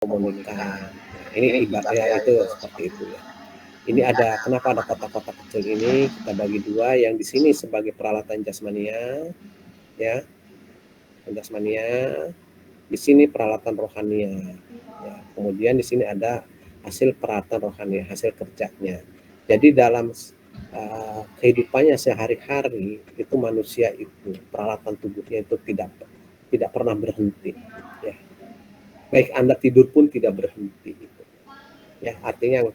komunikan. Nah, ini ibaratnya itu seperti itu ya. Ini ada kenapa ada kotak-kotak kecil ini kita bagi dua, yang di sini sebagai peralatan jasmania ya, jasmania, di sini peralatan rohania ya. Kemudian di sini ada hasil peralatan rohania, hasil kerjanya. Jadi dalam kehidupannya sehari-hari itu manusia itu peralatan tubuhnya itu tidak pernah berhenti ya. Baik Anda tidur pun tidak berhenti gitu. Ya, artinya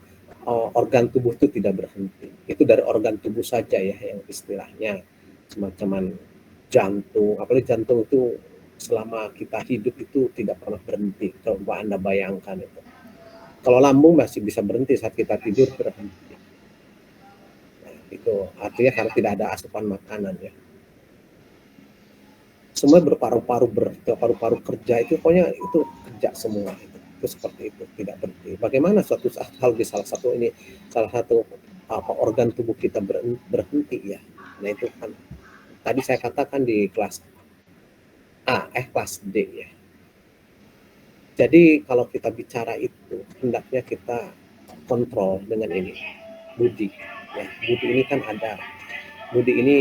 organ tubuh itu tidak berhenti. Itu dari organ tubuh saja ya, yang istilahnya semacam jantung. Apalagi jantung itu selama kita hidup itu tidak pernah berhenti. Coba Anda bayangkan itu. Kalau lambung masih bisa berhenti saat kita tidur, berhenti. Nah, itu artinya karena tidak ada asupan makanan ya. Semua berparu-paru kerja itu, pokoknya itu kerja semua itu seperti itu, tidak berhenti. Bagaimana suatu hal di salah satu organ tubuh kita berhenti ya. Nah itu kan tadi saya katakan di kelas kelas D ya. Jadi kalau kita bicara itu hendaknya kita kontrol dengan ini budi ya. Budi ini kan ada, budi ini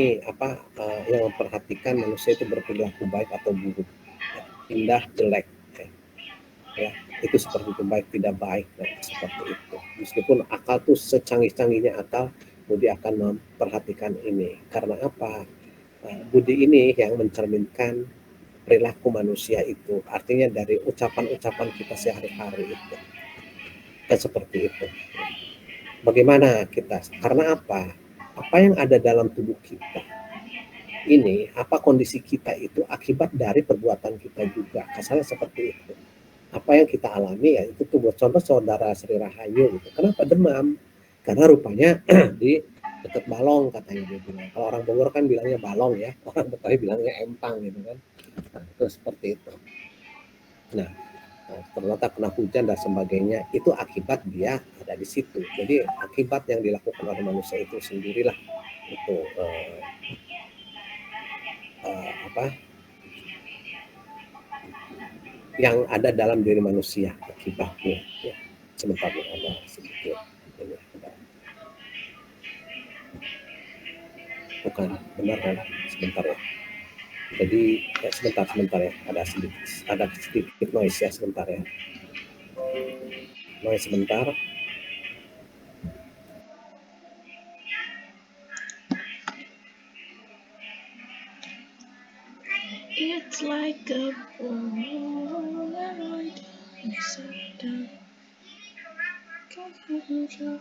yang memperhatikan manusia itu berperilaku baik atau buruk ya, indah jelek ya, itu seperti itu, baik tidak baik ya, seperti itu. Meskipun akal tuh secanggih-canggihnya akal, budi akan memperhatikan ini. Karena apa? Budi ini yang mencerminkan perilaku manusia itu, artinya dari ucapan-ucapan kita sehari-hari itu kan seperti itu. Bagaimana kita? Karena apa? Apa yang ada dalam tubuh kita ini, apa kondisi kita itu akibat dari perbuatan kita juga. Kasarnya seperti itu. Apa yang kita alami ya itu tuh, buat contoh saudara Sri Rahayu gitu. Kenapa demam? Karena rupanya di dekat balong katanya dia bilang. Kalau orang Bogor kan bilangnya balong ya, orang Betawi bilangnya empang gitu kan. Nah, itu seperti itu. Nah, ternyata kena hujan dan sebagainya, itu akibat dia ada di situ. Jadi akibat yang dilakukan oleh manusia itu sendirilah itu yang ada dalam diri manusia akibatnya ya. Sebentar ya, ada sedikit ini ada. Bukan benar kan, sebentar ya. Jadi ya, sebentar ya, ada sedikit noise ya, sebentar ya, noise sebentar. It's like a Polaroid inside the computer.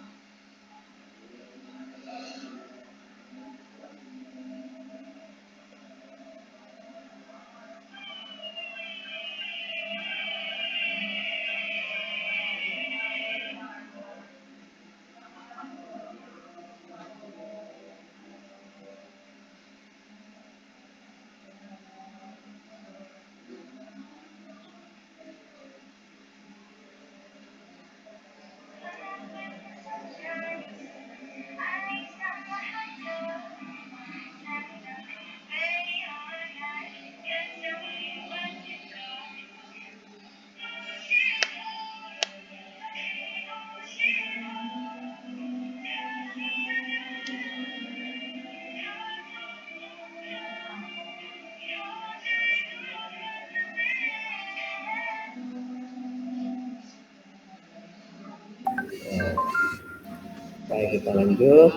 Baik, kita lanjut.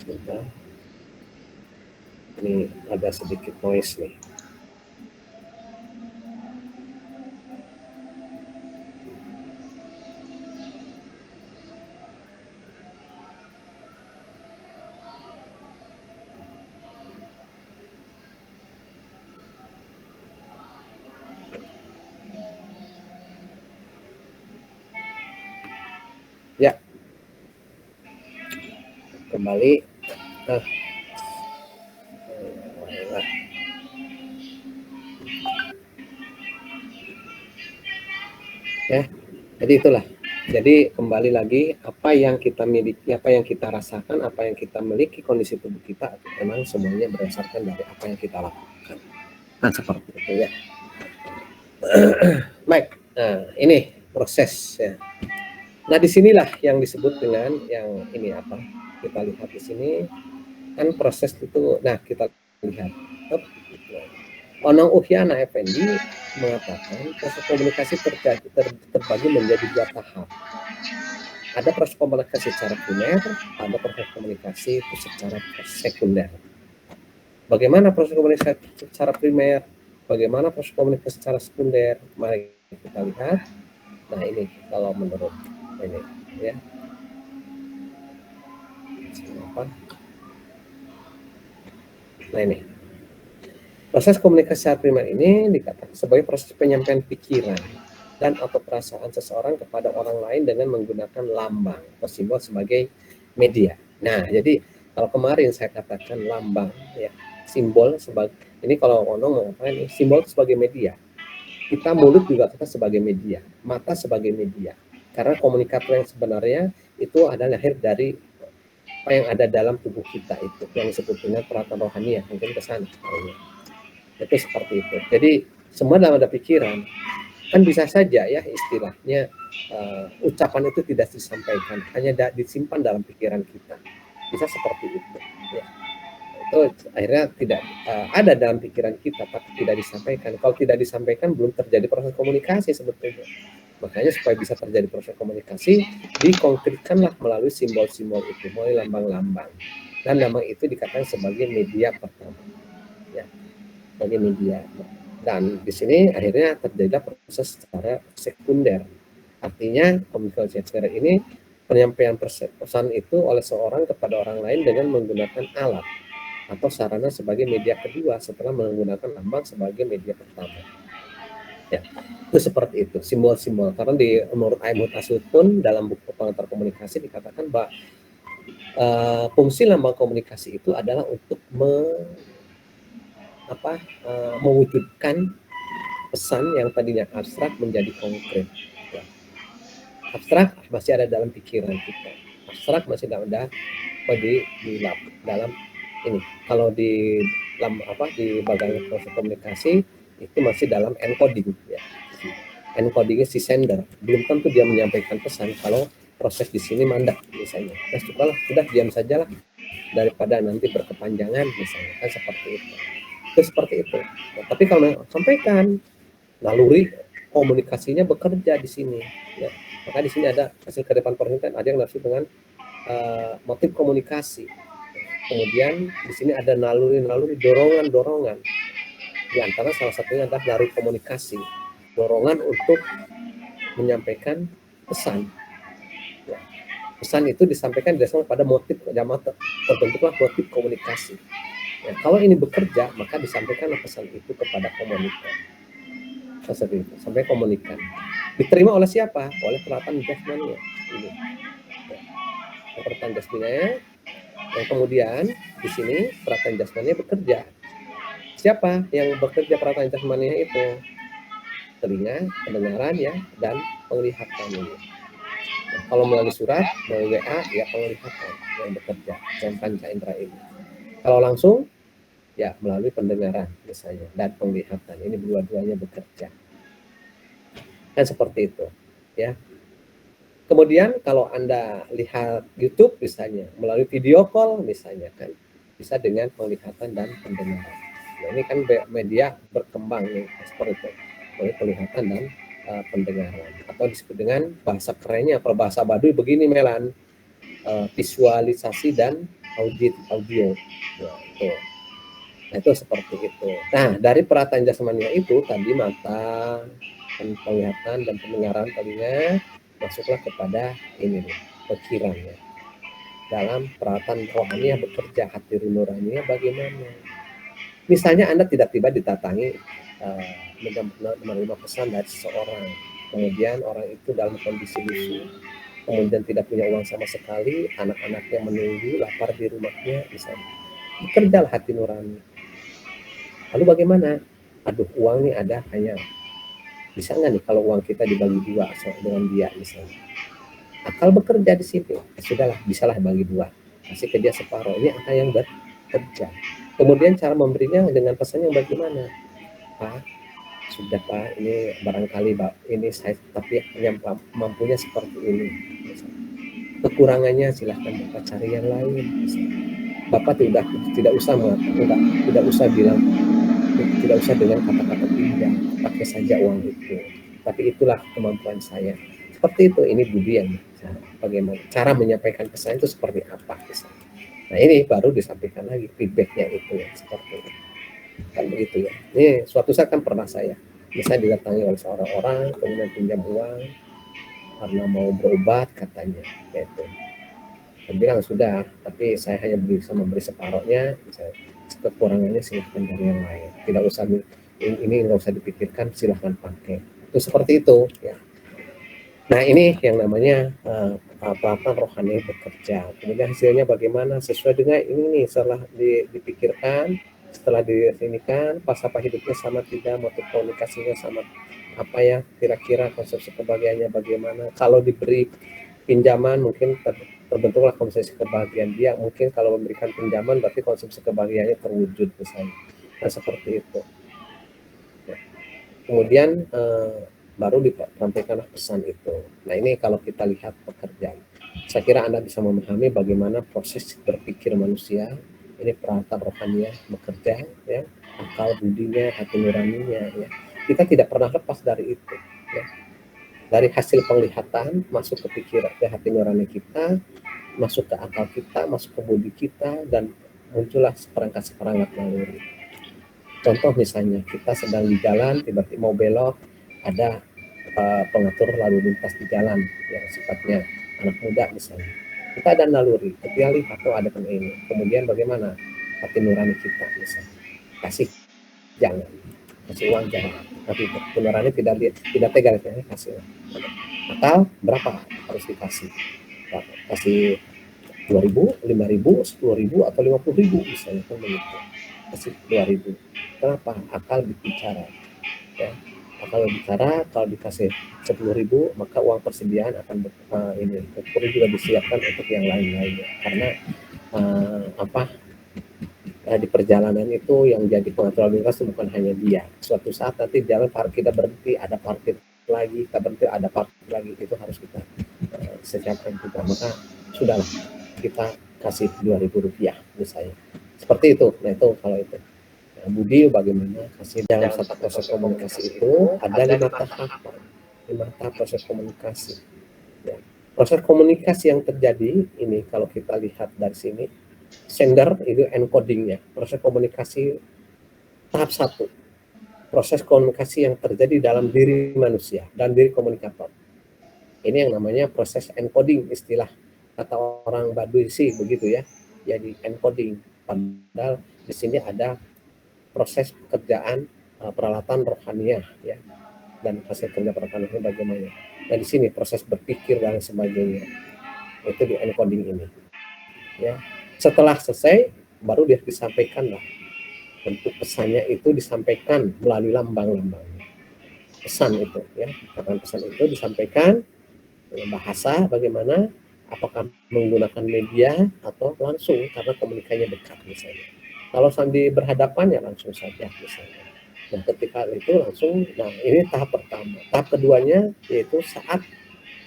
Sebentar. Ini ada sedikit noise nih. Ya, kembali. Ya, jadi itulah. Jadi kembali lagi, apa yang kita miliki, apa yang kita rasakan, apa yang kita miliki, kondisi tubuh kita memang semuanya berdasarkan dari apa yang kita lakukan. Nah seperti itu ya. Baik, nah ini proses ya. Nah disinilah yang disebut dengan yang ini apa? Kita lihat di sini kan proses itu. Nah kita lihat. Onong Uhyana Effendi mengatakan proses komunikasi terbagi menjadi dua tahap. Ada proses komunikasi secara primer, ada proses komunikasi itu secara sekunder. Bagaimana proses komunikasi secara primer? Bagaimana proses komunikasi secara sekunder? Mari kita lihat. Nah ini kalau menurut ini ya. Apa? Nah ini. Proses komunikasi secara primer ini dikatakan sebagai proses penyampaian pikiran dan atau perasaan seseorang kepada orang lain dengan menggunakan lambang atau simbol sebagai media. Nah, jadi kalau kemarin saya katakan lambang ya, simbol sebagai ini kalau Onong mengatakan ini simbol sebagai media. Kita mulut juga kita sebagai media, mata sebagai media. Karena komunikator yang sebenarnya itu adalah lahir dari apa yang ada dalam tubuh kita itu yang disebut dengan peralatan rohani ya, mungkin ke sana itu seperti itu. Jadi semua dalam ada pikiran kan bisa saja ya istilahnya ucapan itu tidak disampaikan, hanya disimpan dalam pikiran kita, bisa seperti itu ya. Itu akhirnya tidak ada dalam pikiran kita tapi tidak disampaikan. Kalau tidak disampaikan belum terjadi proses komunikasi sebetulnya. Makanya supaya bisa terjadi proses komunikasi dikonkretkanlah melalui simbol-simbol itu, melalui lambang-lambang, dan lambang itu dikatakan sebagai media pertama ya, sebagai media. Dan di sini akhirnya terjadi proses secara sekunder. Artinya komunikasi sekunder ini penyampaian pesan itu oleh seorang kepada orang lain dengan menggunakan alat atau sarana sebagai media kedua setelah menggunakan lambang sebagai media pertama. Ya, itu seperti itu simbol-simbol. Karena di menurut Aimut Asud pun dalam buku pengantar komunikasi dikatakan bahwa fungsi lambang komunikasi itu adalah untuk mewujudkan pesan yang tadinya abstrak menjadi konkret. Ya. Abstrak masih ada dalam pikiran kita. Abstrak masih ada di dalam ini. Kalau di bagian proses komunikasi itu masih dalam encoding ya. Encodingnya si sender. Belum tentu dia menyampaikan pesan kalau proses di sini mandat misalnya. Nah, sudah diam sajalah daripada nanti berkepanjangan misalnya kan seperti itu. Itu seperti itu. Nah, tapi kalau sampaikan naluri komunikasinya bekerja di sini ya. Maka di sini ada hasil kedepan pernyataan, ada yang nafsu dengan motif komunikasi. Kemudian di sini ada naluri dorongan. Di antara salah satunya adalah naluri komunikasi, dorongan untuk menyampaikan pesan. Ya. Pesan itu disampaikan berdasarkan pada motif, terbentuklah motif komunikasi. Ya, kalau ini bekerja, maka disampaikanlah pesan itu kepada komunikan. Sampai komunikan. Diterima oleh siapa? Oleh peralatan jasmania. Ini. Ya. Peralatan jasmania yang kemudian di sini peralatan jasmania bekerja. Siapa yang bekerja peralatan jasmania itu? Telinga, pendengaran ya, dan penglihatan ini. Nah, kalau melalui surat, melalui WA ya penglihatan yang bekerja dan panca indera ini. Kalau langsung ya melalui pendengaran misalnya dan penglihatan, ini dua-duanya bekerja kan seperti itu ya. Kemudian kalau Anda lihat YouTube misalnya melalui video call misalnya kan bisa dengan penglihatan dan pendengaran. Nah, ini kan media berkembang nih seperti itu melalui penglihatan dan pendengaran, atau disebut dengan bahasa kerennya kalau bahasa Baduy begini Melan, visualisasi dan audio. Nah, itu seperti itu. Nah, dari perhatian jasmania itu tadi mata, penglihatan dan pendengaran telinga masuklah kepada ini nih, pikirannya. Dalam perhatian rohani yang bekerja, hati nuraninya bagaimana? Misalnya Anda tidak tiba ditatangi menerima pesan dari seseorang, kemudian orang itu dalam kondisi lusuh, kemudian tidak punya uang sama sekali, anak-anaknya menunggu lapar di rumahnya, misalnya bekerjalah hati nurani. Lalu bagaimana? Aduh, uang nih ada hanya bisa nggak nih kalau uang kita dibagi dua dengan dia misalnya. Akal bekerja di situ. Sudahlah, bisalah bagi dua. Kasih ke dia separuh. Ini akal yang bekerja. Kemudian cara memberinya dengan pesan yang bagaimana? Pak, sudah Pak, ini barangkali ini saya tapi hanya mampunya seperti ini. Kekurangannya silahkan Bapak cari yang lain. Bapak tidak usah bilang, tidak usah dengan kata-kata pinjam, pakai saja uang itu. Tapi itulah kemampuan saya. Seperti itu, ini budi yang bagaimana cara menyampaikan pesan itu seperti apa misalnya. Nah ini baru disampaikan lagi feedbacknya itu ya, seperti itu. Kan begitu ya. Ini suatu saat kan pernah saya misalnya didatangi oleh seorang orang kemudian pinjam uang karena mau berobat katanya, gitu. Saya bilang sudah, tapi saya hanya bisa memberi separohnya, kekurangannya silahkan dari yang lain. Tidak usah ini nggak usah dipikirkan, silahkan pakai. Itu seperti itu ya. Nah ini yang namanya pelan-pelan rohani bekerja. Kemudian hasilnya bagaimana sesuai dengan ini nih, setelah dipikirkan, setelah disinikan, pas apa hidupnya sama tidak, motif komunikasinya sama apa ya, kira-kira konsepsi kebahagiaannya bagaimana. Kalau diberi pinjaman mungkin terbentuklah konsepsi kebahagiaan dia. Mungkin kalau memberikan pinjaman berarti konsepsi kebahagiaannya terwujud misalnya. Nah seperti itu. Ya. Kemudian baru disampaikanlah pesan itu. Nah ini kalau kita lihat pekerjaan, saya kira Anda bisa memahami bagaimana proses berpikir manusia. Ini peralatan rohaninya bekerja, ya, akal budinya, hati nuraninya, ya. Kita tidak pernah lepas dari itu, ya. Dari hasil penglihatan masuk ke pikiran, ke hati nurani kita, masuk ke akal kita, masuk ke budi kita, dan muncullah seperangkat naluri. Contoh misalnya kita sedang di jalan, tiba-tiba mau belok, ada pengatur lalu lintas di jalan yang sifatnya anak muda misalnya. Kita ada naluri, ketika lihat ada ini. Kemudian bagaimana hati nurani kita misalnya, kasih jangan, kasih uang jangan. Tapi nurani tidak tega, kasih. Atau berapa harus dikasih? Kasih 2.000, 5.000, 10.000 atau 50.000 misalnya, kan begitu. Kasih 2.000. Kenapa? Akal bicara, ya. Akal bicara, kalau dikasih 10.000 maka uang persediaan akan ini juga disiapkan untuk yang lain-lainnya. Karena di perjalanan itu yang jadi pengatur lalu lintas bukan hanya dia. Suatu saat nanti jalan kita berhenti, ada parkir lagi, kita berhenti, ada parkir lagi, itu harus kita siapkan juga. Maka sudahlah, kita kasih 2.000 rupiah misalnya. Seperti itu. Nah itu kalau itu. Nah, budi bagaimana kasih dalam satu proses komunikasi itu ada 5 tahapan. 5 tahap proses komunikasi. Ya. Proses komunikasi yang terjadi ini kalau kita lihat dari sini, sender itu encodingnya. Proses komunikasi tahap 1. Proses komunikasi yang terjadi dalam diri manusia dan diri komunikator. Ini yang namanya proses encoding, istilah kata orang Baduy sih begitu ya. Jadi encoding. Padahal di sini ada proses pekerjaan peralatan rohaniah ya, dan proses kerja peralatan rohaniah bagaimana. Nah di sini proses berpikir dan sebagainya itu di encoding ini ya. Setelah selesai baru dia disampaikan lah, bentuk pesannya itu disampaikan melalui lambang-lambang pesan itu ya. Karena pesan itu disampaikan dengan bahasa bagaimana, apakah menggunakan media atau langsung karena komunikasinya dekat misalnya. Kalau sambil berhadapan ya langsung saja misalnya. Nah ketika itu langsung, nah ini tahap pertama. Tahap keduanya yaitu saat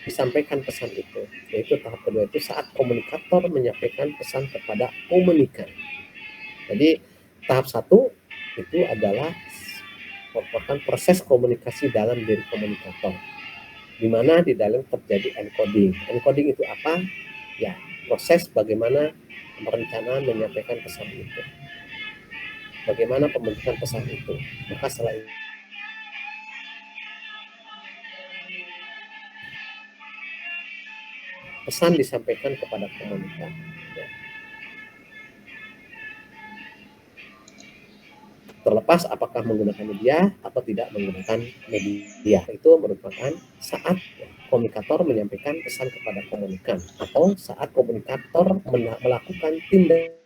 disampaikan pesan itu, yaitu tahap kedua itu saat komunikator menyampaikan pesan kepada komunikan. Jadi tahap 1 itu adalah merupakan proses komunikasi dalam diri komunikator, di mana di dalam terjadi encoding. Encoding itu apa? Ya, proses bagaimana perencanaan menyampaikan pesan itu. Bagaimana pembentukan pesan itu. Maka setelah itu pesan disampaikan kepada komunikan. Ya. Terlepas apakah menggunakan media atau tidak menggunakan media, itu merupakan saat komunikator menyampaikan pesan kepada komunikan atau saat komunikator melakukan tindakan.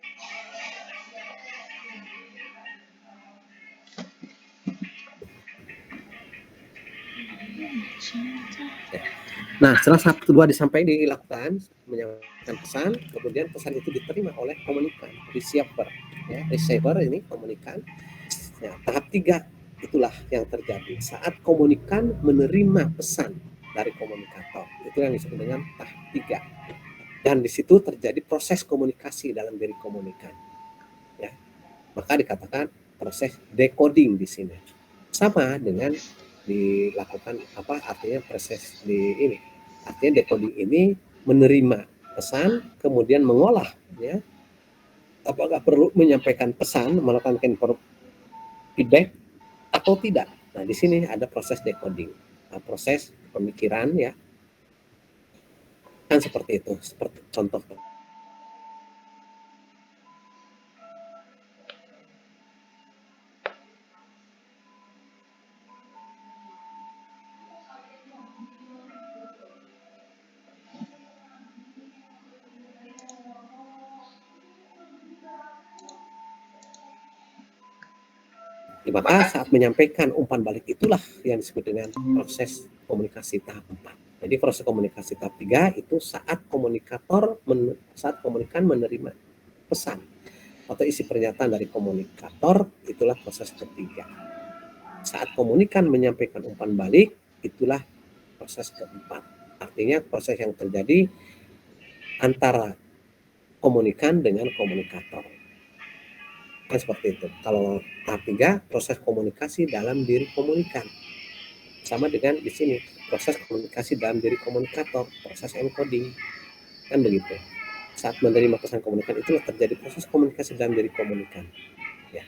Nah, setelah tahap kedua dilakukan menyampaikan pesan, kemudian pesan itu diterima oleh komunikan, receiver, ya, receiver ini komunikan. Ya, tahap 3 itulah yang terjadi saat komunikan menerima pesan dari komunikator. Itu yang disebut dengan tahap 3. Dan di situ terjadi proses komunikasi dalam diri komunikan. Ya. Maka dikatakan proses decoding di sini. Sama dengan dilakukan artinya proses di ini. Artinya decoding ini menerima pesan kemudian mengolah, ya. Apakah perlu menyampaikan pesan, melakukan feedback atau tidak. Nah, di sini ada proses decoding. Nah, proses pemikiran, ya. Kan seperti itu, seperti contoh. Maka saat menyampaikan umpan balik itulah yang disebut dengan proses komunikasi tahap 4. Jadi proses komunikasi tahap 3 itu saat komunikan menerima pesan atau isi pernyataan dari komunikator, itulah proses ketiga. Saat komunikan menyampaikan umpan balik, itulah proses keempat. Artinya proses yang terjadi antara komunikan dengan komunikator. Kan seperti itu. Kalau tahap 3, proses komunikasi dalam diri komunikan. Sama dengan di sini, proses komunikasi dalam diri komunikator, proses encoding. Kan begitu. Saat menerima pesan komunikan, itulah terjadi proses komunikasi dalam diri komunikan. Ya.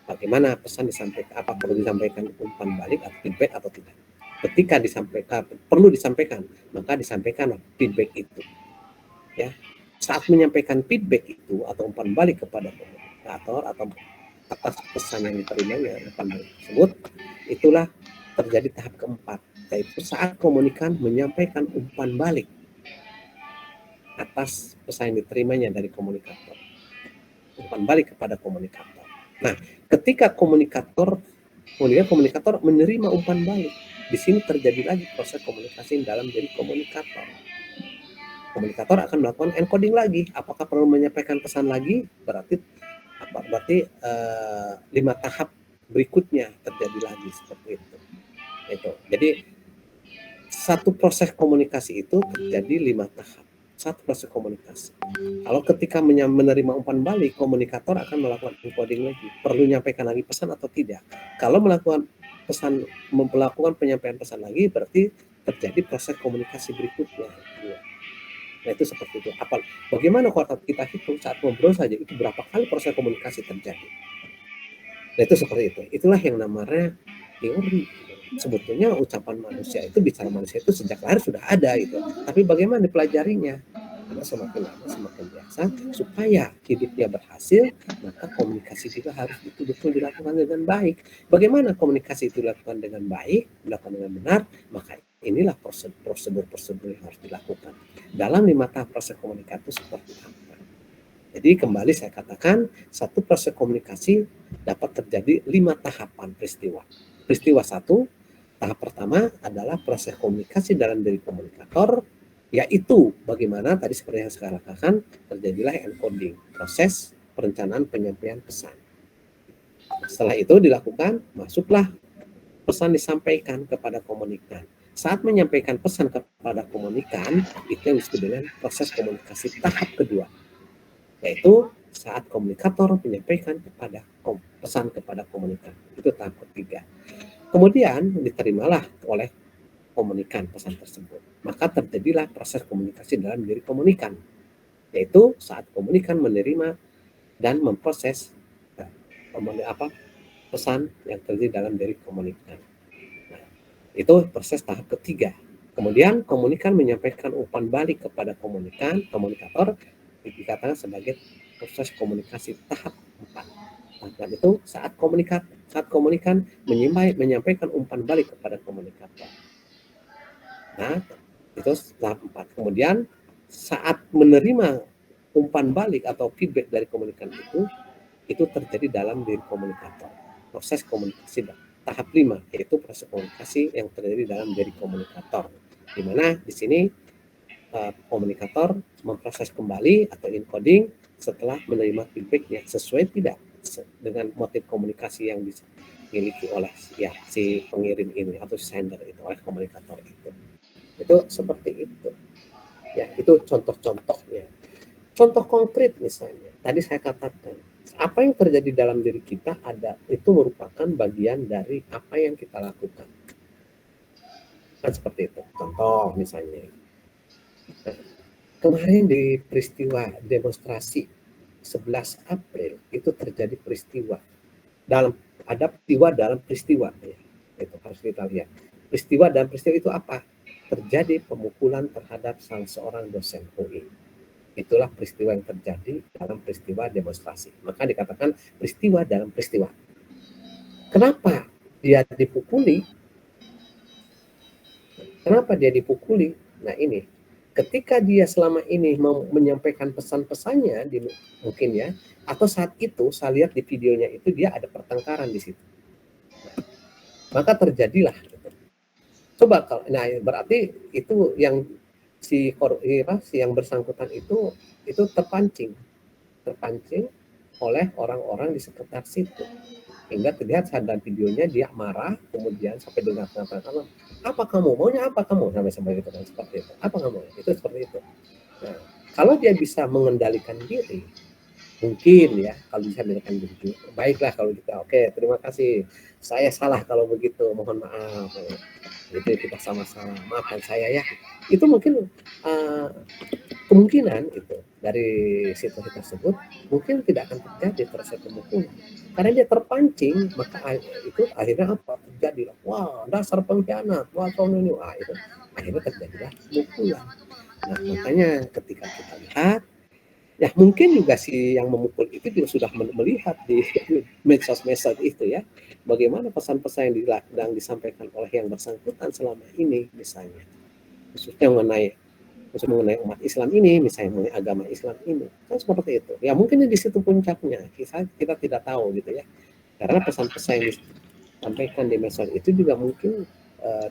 Bagaimana pesan disampaikan, apa perlu disampaikan umpan balik atau feedback atau tidak. Ketika perlu disampaikan, maka disampaikan feedback itu. Ya. Saat menyampaikan feedback itu atau umpan balik kepada komunikator atau atas pesan yang diterimanya umpan balik tersebut, itulah terjadi tahap keempat, yaitu saat komunikan menyampaikan umpan balik atas pesan yang diterimanya dari komunikator, umpan balik kepada komunikator. Nah, ketika komunikator menerima umpan balik, di sini terjadi lagi proses komunikasi dalam diri komunikator. Komunikator akan melakukan encoding lagi. Apakah perlu menyampaikan pesan lagi? Berarti 5 tahap berikutnya terjadi lagi seperti itu. Jadi satu proses komunikasi itu terjadi 5 tahap. Satu proses komunikasi. Kalau ketika menerima umpan balik, komunikator akan melakukan encoding lagi. Perlu menyampaikan lagi pesan atau tidak? Kalau melakukan penyampaian pesan lagi, berarti terjadi proses komunikasi berikutnya. Nah, itu seperti itu. Bagaimana kalau kita hitung saat ngobrol saja itu berapa kali proses komunikasi terjadi? Nah, itu seperti itu. Itulah yang namanya teori. Sebetulnya ucapan manusia itu, bicara manusia itu sejak lahir sudah ada gitu. Tapi bagaimana dipelajarinya? Karena semakin lama semakin biasa, supaya hidupnya berhasil, maka komunikasi juga harus betul-betul dilakukan dengan baik. Bagaimana komunikasi itu dilakukan dengan baik, dilakukan dengan benar, maka inilah prosedur-prosedur yang harus dilakukan. Dalam 5 tahap proses komunikasi seperti apa? Jadi kembali saya katakan, satu proses komunikasi dapat terjadi 5 tahapan peristiwa. Peristiwa 1, tahap pertama adalah proses komunikasi dalam diri komunikator, yaitu bagaimana tadi seperti yang saya katakan, terjadilah encoding, proses perencanaan penyampaian pesan. Setelah itu dilakukan, masuklah pesan disampaikan kepada komunikan. Saat menyampaikan pesan kepada komunikan, itu yang disebut dengan proses komunikasi tahap kedua, yaitu saat komunikator menyampaikan pesan kepada komunikan. Itu tahap ketiga. Kemudian diterimalah oleh komunikan pesan tersebut. Maka terjadilah proses komunikasi dalam diri komunikan, yaitu saat komunikan menerima dan memproses pesan yang terjadi dalam diri komunikan. Nah, itu proses tahap ketiga. Kemudian komunikan menyampaikan umpan balik kepada komunikator, dikatakan sebagai proses komunikasi tahap 4. Dan itu saat komunikan menyampaikan umpan balik kepada komunikator. Nah, itu tahap 4. Kemudian saat menerima umpan balik atau feedback dari komunikan itu terjadi dalam diri komunikator. Proses komunikasi tahap 5, yaitu proses komunikasi yang terjadi dalam diri komunikator. Di mana di sini komunikator memproses kembali atau encoding setelah menerima feedbacknya, sesuai tidak dengan motif komunikasi dimiliki oleh si pengirim ini atau sender itu, oleh komunikator itu seperti itu ya. Itu contoh-contohnya. Contoh konkret misalnya tadi saya katakan, apa yang terjadi dalam diri kita itu merupakan bagian dari apa yang kita lakukan, kan seperti itu. Contoh misalnya, kemarin di peristiwa demonstrasi 11 April itu terjadi peristiwa ada peristiwa dalam peristiwa ya. Itu harus kita lihat. Peristiwa dalam peristiwa itu apa? Terjadi pemukulan terhadap salah seorang dosen UI. Itulah peristiwa yang terjadi dalam peristiwa demonstrasi. Maka dikatakan peristiwa dalam peristiwa. Kenapa dia dipukuli? Kenapa dia dipukuli? Nah ini, ketika dia selama ini mau menyampaikan pesan-pesannya, mungkin ya, atau saat itu saya lihat di videonya itu dia ada pertengkaran di situ. Maka terjadilah. Coba kalau, nah berarti itu yang si yang bersangkutan itu terpancing oleh orang-orang di sekitar situ, hingga terlihat dalam videonya dia marah, kemudian sampai dengan kata-kata, apa kamu maunya, apa kamu, sampai itu kan, seperti itu, apa kamu, itu seperti itu. Nah, kalau dia bisa mengendalikan diri, mungkin ya, kalau bisa mengendalikan diri, baiklah kalau kita, oke, terima kasih, saya salah kalau begitu, mohon maaf, itu kita sama-sama, maafkan saya ya. Itu mungkin kemungkinan itu dari situasi tersebut mungkin tidak akan terjadi proses pemukulan karena dia terpancing, maka itu akhirnya apa terjadi, wah dasar pengkhianat, wah ini, wah itu akhirnya terjadilah pemukulan. Nah makanya ketika kita lihat ya, mungkin juga si yang memukul itu juga sudah melihat di medsos-medsos itu ya, bagaimana pesan-pesan yang disampaikan oleh yang bersangkutan selama ini, misalnya khususnya mengenai umat Islam ini, misalnya mengenai agama Islam ini, kan seperti itu. Ya mungkin di situ puncaknya, kita tidak tahu gitu ya. Karena pesan-pesan yang disampaikan di medsos itu juga mungkin